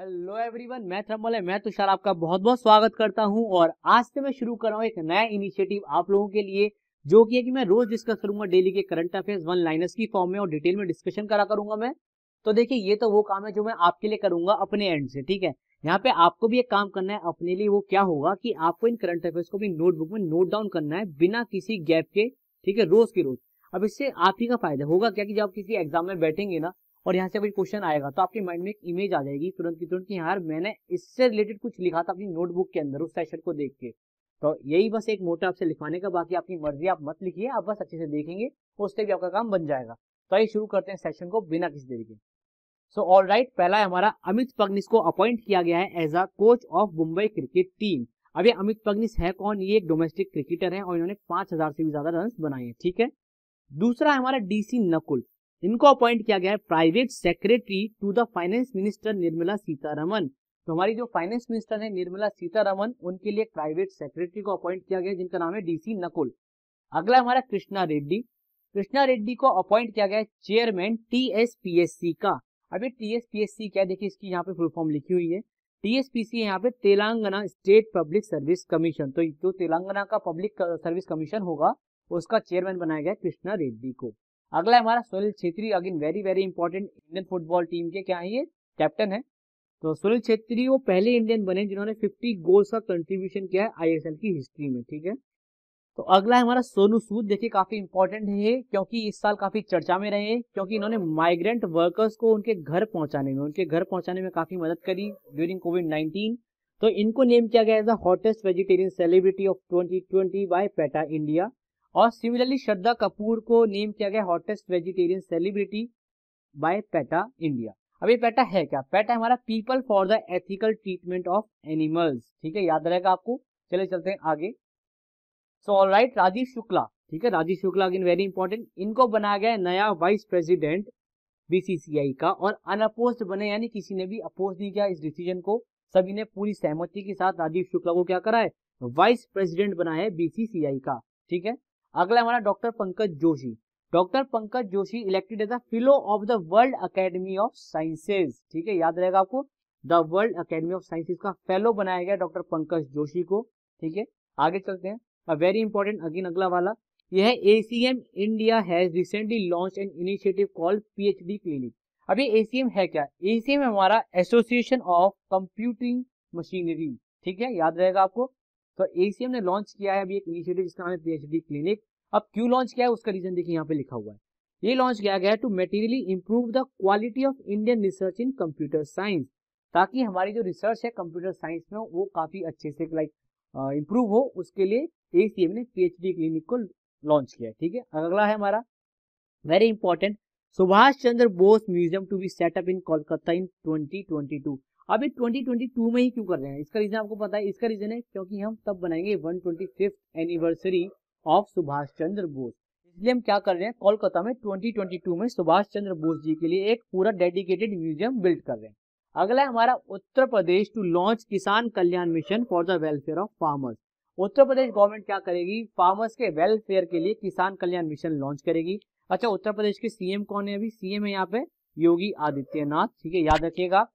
Hello everyone, मैं thermal है। मैं तुषार आपका बहुत बहुत स्वागत करता हूं और आज से मैं शुरू कर रहा हूं एक नया इनिशिएटिव आप लोगों के लिए, जो कि है कि मैं रोज डिस्कस करूंगा डेली के करंट अफेयर्स वन लाइनर्स की फॉर्म में और डिटेल में डिस्कशन करा करूंगा मैं। तो देखिए, ये तो वो काम है जो मैं आपके लिए करूंगा अपने एंड से, ठीक है। यहाँ पे आपको भी एक काम करना है अपने लिए। वो क्या होगा कि आपको इन करंट अफेयर्स को भी नोटबुक में नोट डाउन करना है बिना किसी गैप के, ठीक है, रोज की रोज। अब इससे आप ही का फायदा होगा क्या कि जब आप किसी एग्जाम में बैठेंगे ना और यहाँ से कोई क्वेश्चन आएगा तो आपके माइंड में एक इमेज आ जाएगी तुरंत की तुरंत कि यार मैंने इससे रिलेटेड कुछ लिखा था अपनी नोटबुक के अंदर उस सेशन को देख के। तो यही बस एक मोटा आपसे लिखवाने का, बाकी आपकी मर्जी, आप मत लिखिए, आप बस अच्छे से देखेंगे, उससे भी आपका काम बन जाएगा। तो आइए शुरू करते हैं सेशन को बिना किसी देरी के। सो ऑल राइट, पहला है हमारा अमित पगनिस को अपॉइंट किया गया है as a coach of Mumbai cricket team. अब ये अमित पगनिस है कौन? ये एक डोमेस्टिक क्रिकेटर है और इन्होंने 5,000 से भी ज्यादा रन बनाए हैं, ठीक है। दूसरा है हमारा डीसी नकुल। इनको अपॉइंट किया गया है private secretary to the finance minister Nirmala Sitharaman. तो हमारी जो फाइनेंस मिनिस्टर है निर्मला सीतारमन, उनके लिए प्राइवेट सेक्रेटरी को अपॉइंट किया गया जिनका नाम है डीसी नकुल। अगला हमारा कृष्णा रेड्डी। कृष्णा रेड्डी को अपॉइंट किया गया है चेयरमैन टीएसपीएससी का। अभी टीएसपीएससी क्या है, देखिए इसकी यहाँ पे फुल फॉर्म लिखी हुई है। टीएसपीसी यहाँ पे Telangana state public service commission. तो जो तेलंगाना का पब्लिक सर्विस कमीशन होगा उसका चेयरमैन बनाया गया कृष्णा रेड्डी को। अगला है हमारा Sunil Chhetri, again very very important, Indian football team के क्या है, ये कैप्टन है। तो सुनील छेत्री वो पहले इंडियन बने जिन्होंने 50 गोल्स का कंट्रीब्यूशन किया है आईएसएल की हिस्ट्री में, ठीक है। तो अगला है हमारा सोनू सूद। देखिए काफी इंपॉर्टेंट है ये, क्योंकि इस साल काफी चर्चा में रहे हैं, क्योंकि इन्होंने माइग्रेंट वर्कर्स को उनके घर पहुंचाने में काफी मदद करी ड्यूरिंग कोविड-19। तो इनको नेम किया गया as the hottest vegetarian celebrity of 2020 by PETA India. और सिमिलरली श्रद्धा कपूर को नेम किया गया hottest vegetarian celebrity by PETA India. अब ये पेटा है क्या? पेटा हमारा people for the ethical treatment of animals, ठीक है, याद रहेगा आपको। चले चलते हैं आगे। So all right, Rajiv Shukla, ठीक है, Rajiv Shukla again very important. इनको बनाया गया नया वाइस प्रेसिडेंट बीसीसीआई का और अनअपोज्ड बने, यानी किसी ने भी अपोज नहीं किया इस डिसीजन को, सभी ने पूरी सहमति के साथ राजीव शुक्ला को क्या करा है, वाइस प्रेसिडेंट बनाया है बीसीसीआई का, ठीक है। अगला हमारा doctor Pankaj Joshi. Doctor Pankaj Joshi elected as a fellow of the world academy of sciences, ठीक है, याद रहेगा आपको, the world academy of sciences का फेलो बनाया गया डॉक्टर पंकज जोशी को, ठीक है। आगे चलते हैं, वेरी इंपॉर्टेंट अगेन अगला वाला, यह है ACM India has recently launch an initiative called PhD clinic. अब ये एसीएम है क्या? एसीएम हमारा एसोसिएशन ऑफ कंप्यूटिंग मशीनरी, ठीक है, याद रहेगा आपको। तो एसीएम ने लॉन्च किया है अभी एक इनिशिएटिव जिसका नाम है पीएचडी क्लिनिक। अब क्यों लॉन्च किया है उसका रीजन देखिए यहाँ पे लिखा हुआ है। ये लॉन्च किया गया है to materially improve the quality of Indian research in computer science, ताकि हमारी जो रिसर्च है कंप्यूटर साइंस में वो काफी अच्छे से लाइक इंप्रूव हो, उसके लिए एसीएम ने पीएचडी क्लिनिक को लॉन्च किया है, ठीक है। अगला है हमारा very important, Subhash Chandra Bose museum to be set up in Kolkata in 2022। अब ये 2022 में ही क्यों कर रहे हैं? इसका रीजन आपको पता है। इसका रीजन है क्योंकि हम तब बनाएंगे 125th anniversary of Subhash Chandra Bose, इसलिए हम क्या कर रहे हैं, कोलकाता में 2022 में सुभाष चंद्र बोस जी के लिए एक पूरा डेडिकेटेड म्यूजियम बिल्ड कर रहे हैं। अगला है हमारा Uttar Pradesh to launch Kisan Kalyan mission for the welfare of farmers. Uttar Pradesh government क्या करेगी, फार्मर्स के वेलफेयर के लिए किसान कल्याण मिशन लॉन्च करेगी। अच्छा, उत्तर प्रदेश के सीएम कौन है? अभी सीएम है यहाँ पे योगी आदित्यनाथ, ठीक है, याद रखिएगा।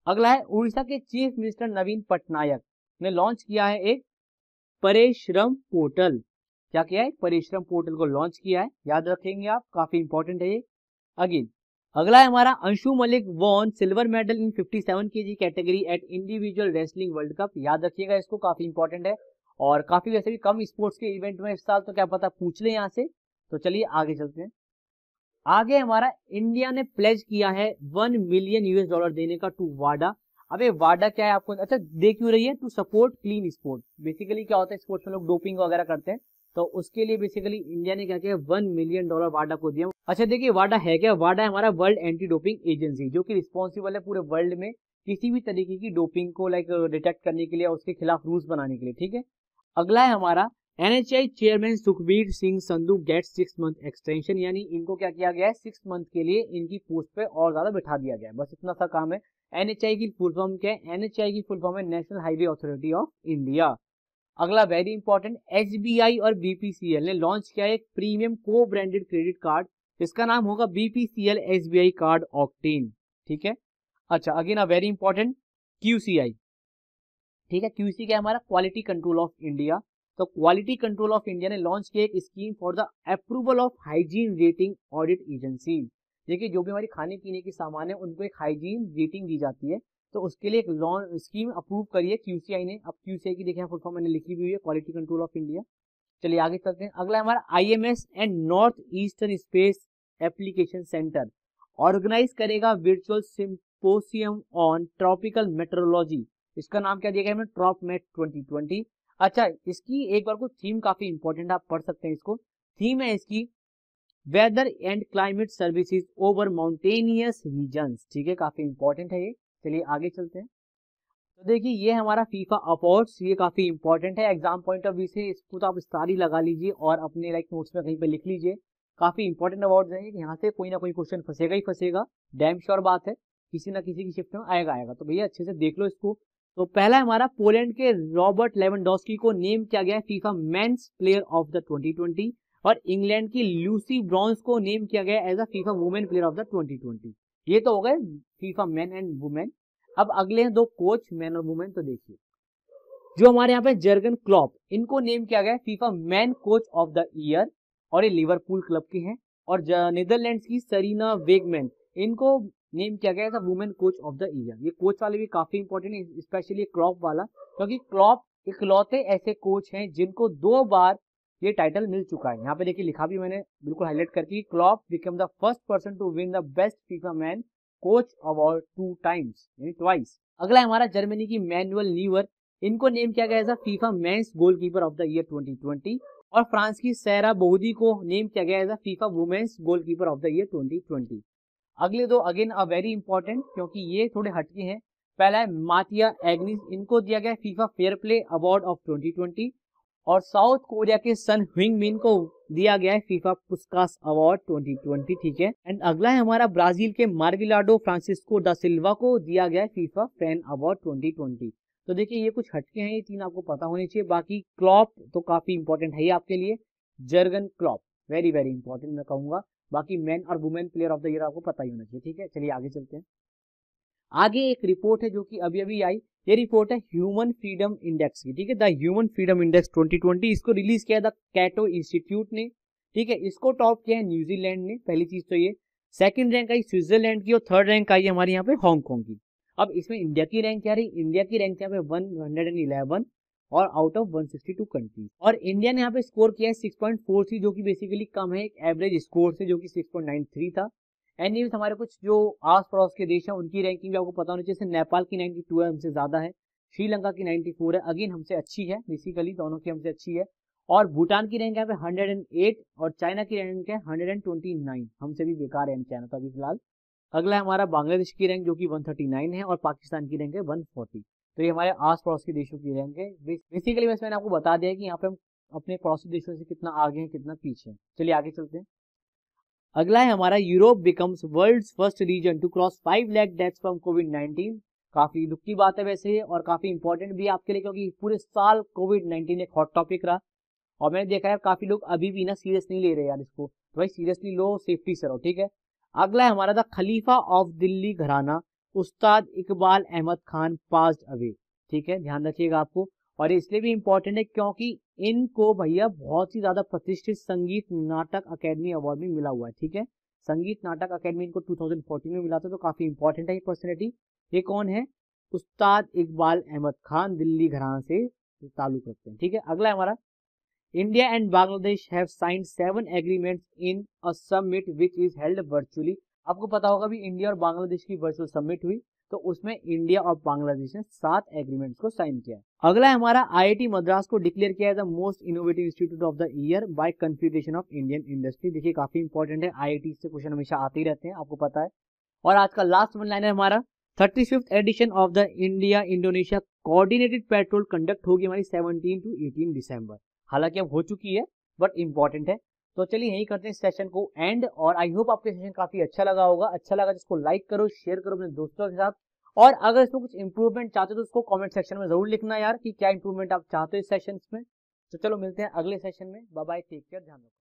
अगला है उड़ीसा के चीफ मिनिस्टर नवीन पटनायक ने लॉन्च किया है एक परिश्रम पोर्टल। क्या किया है? परिश्रम पोर्टल को लॉन्च किया है, याद रखेंगे आप, काफी इंपॉर्टेंट है ये। अगेन अगला है हमारा Anshu Malik won silver medal in 57 KG category at individual wrestling world cup, याद रखिएगा इसको, काफी इंपॉर्टेंट है। और काफी वैसे भी कम स्पोर्ट्स के इवेंट में इस साल, तो क्या पता पूछ ले यहाँ से। तो चलिए आगे चलते हैं। आगे हमारा इंडिया ने प्लेज किया है $1 मिलियन देने का टू वाडा। अबे वाडा क्या है आपको अच्छा देख क्यों रही है? To support clean sport. Basically क्या होता है, स्पोर्ट्स में लोग डोपिंग वगैरह करते हैं, तो उसके लिए बेसिकली इंडिया ने क्या किया, $1 मिलियन वाडा को दिया। अच्छा देखिए वाडा है क्या? वाडा है हमारा वर्ल्ड एंटी डोपिंग एजेंसी, जो कि रिस्पॉन्सिबल है पूरे वर्ल्ड में किसी भी तरीके की डोपिंग को लाइक डिटेक्ट करने के लिए और उसके खिलाफ रूल्स बनाने के लिए, ठीक है। अगला है हमारा NHI chairman Sukhbir Singh Sandhu get 6 month extension, यानी इनको क्या किया गया है, 6 मंथ के लिए इनकी पोस्ट पे और ज्यादा बैठा दिया गया है, बस इतना सा काम है। एनएचआई की फुल फॉर्म क्या है? एनएचआई की फुल फॉर्म है national highway authority of India. अगला वेरी इंपॉर्टेंट, एसबीआई और बीपीसीएल ने लॉन्च किया है एक प्रीमियम को ब्रांडेड क्रेडिट कार्ड, इसका नाम होगा बीपीसीएल एसबीआई कार्ड ऑक्टेन, ठीक है। अच्छा, again a very important, QCI, ठीक है। QC क्या है हमारा, क्वालिटी कंट्रोल ऑफ इंडिया। तो क्वालिटी कंट्रोल ऑफ इंडिया ने लॉन्च किया एक scheme for the approval of hygiene rating audit agency. देखिए जो भी हमारी खाने पीने की सामान है उनको एक हाइजीन रेटिंग दी जाती है, तो उसके लिए एक स्कीम अप्रूव करी है QCI ने। अब QCI की देखिए फुल फॉर्म मैंने लिखी हुई है, क्वालिटी कंट्रोल ऑफ इंडिया। चलिए आगे चलते हैं। अगला हमारा IMS and north eastern space application centre organise करेगा virtual symposium on tropical metrology. इसका नाम क्या दिया गया है, ट्रॉपमेट 2020। अच्छा, इसकी एक बार को थीम काफी इंपॉर्टेंट, आप पढ़ सकते हैं इसको। थीम है इसकी weather and climate services over mountainous regions, ठीक है, काफी इंपॉर्टेंट है ये। चलिए आगे चलते हैं। तो देखिए ये हमारा फीफा अवार्ड्स, ये काफी इंपॉर्टेंट है एग्जाम पॉइंट ऑफ व्यू से, इसको तो आप स्टारी लगा लीजिए और अपने लाइक नोट्स में कहीं पे लिख लीजिए। काफी इंपॉर्टेंट अवार्ड्स हैं, यहाँ से कोई ना कोई क्वेश्चन फंसेगा ही फंसेगा, डैम श्योर बात है, किसी ना किसी की शिफ्ट में आएगा आएगा, तो भैया अच्छे से देख लो इसको। तो पहला हमारा पोलैंड के रॉबर्ट लेवेंडोस्की को नेम किया गया है FIFA men's player of the 2020, और इंग्लैंड की लूसी ब्रॉन्स को नेम किया गया as a FIFA women player of the 2020। ये तो हो गए फीफा मेन एंड वुमेन। अब अगले हैं दो कोच, मैन और वुमेन। तो देखिए जो हमारे यहाँ पे जर्गन क्लॉप, इनको नेम किया गया FIFA man coach of the year, और ये लिवरपूल क्लब के हैं। और नीदरलैंड्स की सरीना वेगमैन, इनको नेम किया गया था women coach of the year. ये कोच वाले भी काफी इंपॉर्टेंट है, स्पेशली क्लॉप वाला, क्योंकि क्लॉप इकलौते ऐसे कोच हैं जिनको 2 बार ये टाइटल मिल चुका है। यहाँ पे देखिए लिखा भी मैंने बिल्कुल हाईलाइट करके, Klopp become the first person to win the best FIFA man coach award 2 times, यानी ट्वाइस। अगला है हमारा जर्मनी की मैनुअल न्यूअर, इनको नेम किया गया as FIFA men's goalkeeper of the year 2020। और फ्रांस की सैरा बोहदी को नेम किया गया as FIFA women's goalkeeper of the year 2020। अगले दो अगेन अ वेरी इंपॉर्टेंट, क्योंकि ये थोड़े हटके हैं। पहला है मातिया एग्निस, इनको दिया गया FIFA fair play award of 2020। और साउथ कोरिया के सन ह्विंगमिन को दिया गया है फीफा पुस्कास अवार्ड 2020, ठीक है। एंड अगला है हमारा ब्राजील के मार्विलाडो फ्रांसिस्को दा सिल्वा को दिया गया है फीफा फैन अवार्ड 2020। तो देखिए ये कुछ हटके हैं, ये 3 आपको पता होने चाहिए। बाकी क्लॉप तो काफी इंपॉर्टेंट है ये आपके लिए, Jurgen Klopp very very important मैं कहूंगा। बाकी मैन और women player of the year आपको पता ही होना चाहिए, ठीक है। चलिए आगे चलते हैं। आगे एक रिपोर्ट है जो कि अभी अभी आई, ये रिपोर्ट है ह्यूमन फ्रीडम इंडेक्स की, ठीक है, द ह्यूमन फ्रीडम इंडेक्स 2020। इसको रिलीज किया था कैटो इंस्टीट्यूट ने, ठीक है। इसको टॉप किया है न्यूजीलैंड ने, पहली चीज तो ये। सेकंड रैंक आई स्विट्जरलैंड की, और थर्ड रैंक आई हमारे यहाँ पे हांगकांग की। अब इसमें इंडिया की रैंक क्या रही, इंडिया की रैंक यहाँ पे 111 और आउट ऑफ 162 कंट्रीज। और इंडिया ने यहाँ पे स्कोर किया है 6.43, जो कि बेसिकली कम है एक एवरेज स्कोर से, जो कि 6.93 था। एनीवेज हमारे कुछ जो आस पड़ोस के देश हैं उनकी रैंकिंग भी आपको पता होनी चाहिए। जैसे नेपाल की 92 है, हमसे ज्यादा है। श्रीलंका की 94 है, अगेन हमसे अच्छी है, बेसिकली दोनों की हमसे अच्छी है। और भूटान की रैंक यहाँ पे 108, और चाइना की रैंक है 129, हमसे भी बेकार है चाइना तो अभी फिलहाल। अगला है हमारा बांग्लादेश की रैंक जो कि 139 है, और पाकिस्तान की रैंक है 140। तो ये हमारे आस पड़ोस के देशों की रैंक है। बेसिकली वैसे मैंने आपको बता दिया कि यहाँ पे हम अपने पड़ोसी देशों से कितना आगे हैं कितना पीछे हैं। चलिए आगे चलते हैं। अगला है हमारा Europe becomes world's first region to cross 5 lakh deaths from कोविड-19। काफी दुख की बात है वैसे, और काफी इंपॉर्टेंट भी आपके लिए, क्योंकि पूरे साल कोविड-19 एक हॉट टॉपिक रहा। और मैंने देखा है काफी लोग अभी भी ना सीरियस नहीं ले रहे यार इसको, तो भाई सीरियसली लो, सेफ्टी से रहो, ठीक है। अगला है हमारा द खलीफा ऑफ दिल्ली घराना उस्ताद इकबाल अहमद खान पास्ड अवे, ठीक है, ध्यान रखिएगा आपको। और ये इसलिए भी इंपॉर्टेंट है क्योंकि इनको भैया बहुत ही ज्यादा प्रतिष्ठित संगीत नाटक अकेडमी अवार्ड भी मिला हुआ है, ठीक है। संगीत नाटक अकेडमी इनको 2014 में मिला था, तो काफी इंपॉर्टेंट है ये पर्सनैलिटी। ये कौन है, उस्ताद इकबाल अहमद खान, दिल्ली घराना से ताल्लुक रखते हैं, ठीक है। अगला है हमारा India and Bangladesh have signed 7 agreements in a summit which is held virtually. आपको पता होगा भी इंडिया और बांग्लादेश की वर्चुअल समिट हुई, तो उसमें इंडिया और बांग्लादेश ने 7 एग्रीमेंट्स को साइन किया। अगला है हमारा IIT मद्रास को डिक्लेयर किया है the most innovative institute of the year by confederation of Indian industry. देखिए काफी इंपॉर्टेंट है, IIT से क्वेश्चन हमेशा आते ही रहते हैं, आपको पता है। और आज का लास्ट वन लाइनर हमारा 35th edition of the India Indonesia coordinated patrol conduct होगी हमारी 17 to 18 दिसंबर। हालांकि अब हो चुकी है बट इंपॉर्टेंट है। तो चलिए यही करते हैं सेशन को एंड, और आई होप आपको सेशन काफी अच्छा लगा होगा। अच्छा लगा जिसको लाइक करो, शेयर करो अपने दोस्तों के साथ, और अगर इसमें कुछ इंप्रूवमेंट चाहते हो तो उसको कमेंट सेक्शन में जरूर लिखना यार कि क्या इंप्रूवमेंट आप चाहते हो इस सेशन में। तो चलो मिलते हैं अगले सेशन में, बाय बाय, टेक केयर, ध्यान रखो।